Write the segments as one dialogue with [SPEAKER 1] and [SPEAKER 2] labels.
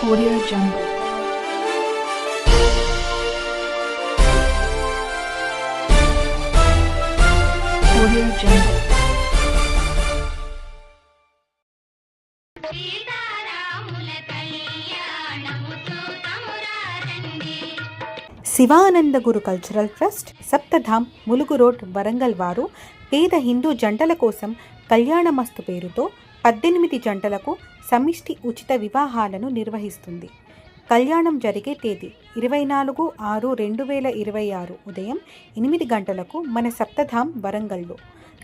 [SPEAKER 1] Audio Jungle. Audio Jungle.
[SPEAKER 2] Shivananda Guru cultural trust Saptadham Mulugu road Warangal వారు పేద హిందూ జంటల కోసం కళ్యాణమస్తు పేరుతో 18 జంటలకు సమిష్టి ఉచిత వివాహాలను నిర్వహిస్తుంది. కళ్యాణం జరిగే తేదీ 24/6/2026 ఉదయం 8 గంటలకు మన సప్తధామ్ వరంగల్లో.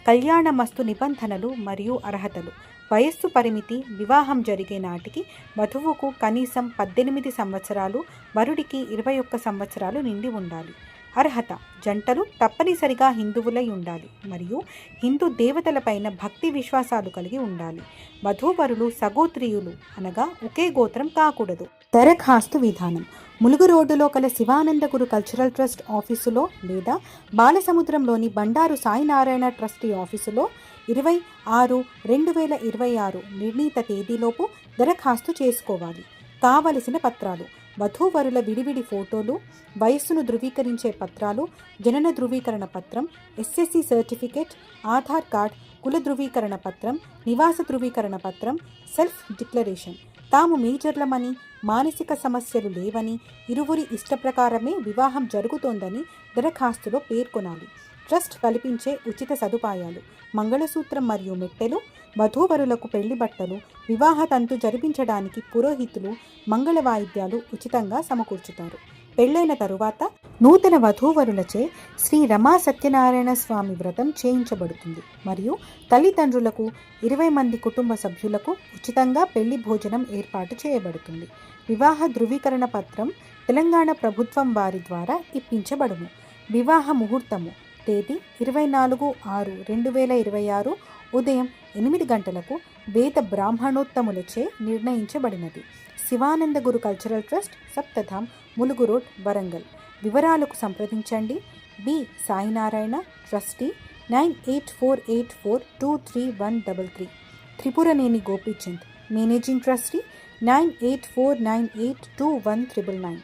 [SPEAKER 2] కళ్యాణమస్తు నిబంధనలు మరియు అర్హతలు: వయస్సు పరిమితి: వివాహం జరిగే నాటికి వధువుకు కనీసం 18 సంవత్సరాలు, వరుడికి 21 సంవత్సరాలు నిండి ఉండాలి. అర్హత: జంటలు తప్పనిసరిగా హిందువులై ఉండాలి మరియు హిందూ దేవతలపైన భక్తి విశ్వాసాలు కలిగి ఉండాలి. వధూవరులు సగోత్రీయులు అనగా ఒకే గోత్రం కాకూడదు. దరఖాస్తు విధానం: ములుగు రోడ్డులో కల శివానంద గురు కల్చరల్ ట్రస్ట్ ఆఫీసులో లేదా బాలసముద్రంలోని బండారు సాయినారాయణ ట్రస్టీ ఆఫీసులో 20/6/2026 నిర్ణీత తేదీలోపు దరఖాస్తు చేసుకోవాలి. కావలసిన పత్రాలు: వధూవరుల విడివిడి ఫోటోలు, వయస్సును ధృవీకరించే పత్రాలు, జనన ధృవీకరణ పత్రం, ఎస్ఎస్సి సర్టిఫికేట్, ఆధార్ కార్డ్, కుల ధృవీకరణ పత్రం, నివాస ధృవీకరణ పత్రం, సెల్ఫ్ డిక్లరేషన్. తాము మేజర్లమని, మానసిక సమస్యలు లేవని, ఇరువురి ఇష్టప్రకారమే వివాహం జరుగుతోందని దరఖాస్తులో పేర్కొనాలి. ట్రస్ట్ కల్పించే ఉచిత సదుపాయాలు: మంగళసూత్రం మరియు మెట్టెలు, వధూవరులకు పెళ్లి బట్టలు, వివాహ తంతు జరిపించడానికి పురోహితులు, మంగళ వాయిద్యాలు ఉచితంగా సమకూర్చుతారు. పెళ్లైన తరువాత నూతన వధూవరులచే శ్రీ రమా సత్యనారాయణ స్వామి వ్రతం చేయించబడుతుంది మరియు తల్లిదండ్రులకు 20 మంది కుటుంబ సభ్యులకు ఉచితంగా పెళ్లి భోజనం ఏర్పాటు చేయబడుతుంది. వివాహ ధృవీకరణ పత్రం తెలంగాణ ప్రభుత్వం వారి ద్వారా ఇప్పించబడును. వివాహ ముహూర్తము: తేదీ 24/6/2026 ఉదయం 8 గంటలకు వేద బ్రాహ్మణోత్తములచే నిర్ణయించబడినది. Shivananda Guru cultural trust, Saptadham, Mulugu road, Warangal. వివరాలకు సంప్రదించండి. B Sainarayana, trustee, 9848423133. Tripuraneni Gopichand, managing trustee, 9849821999.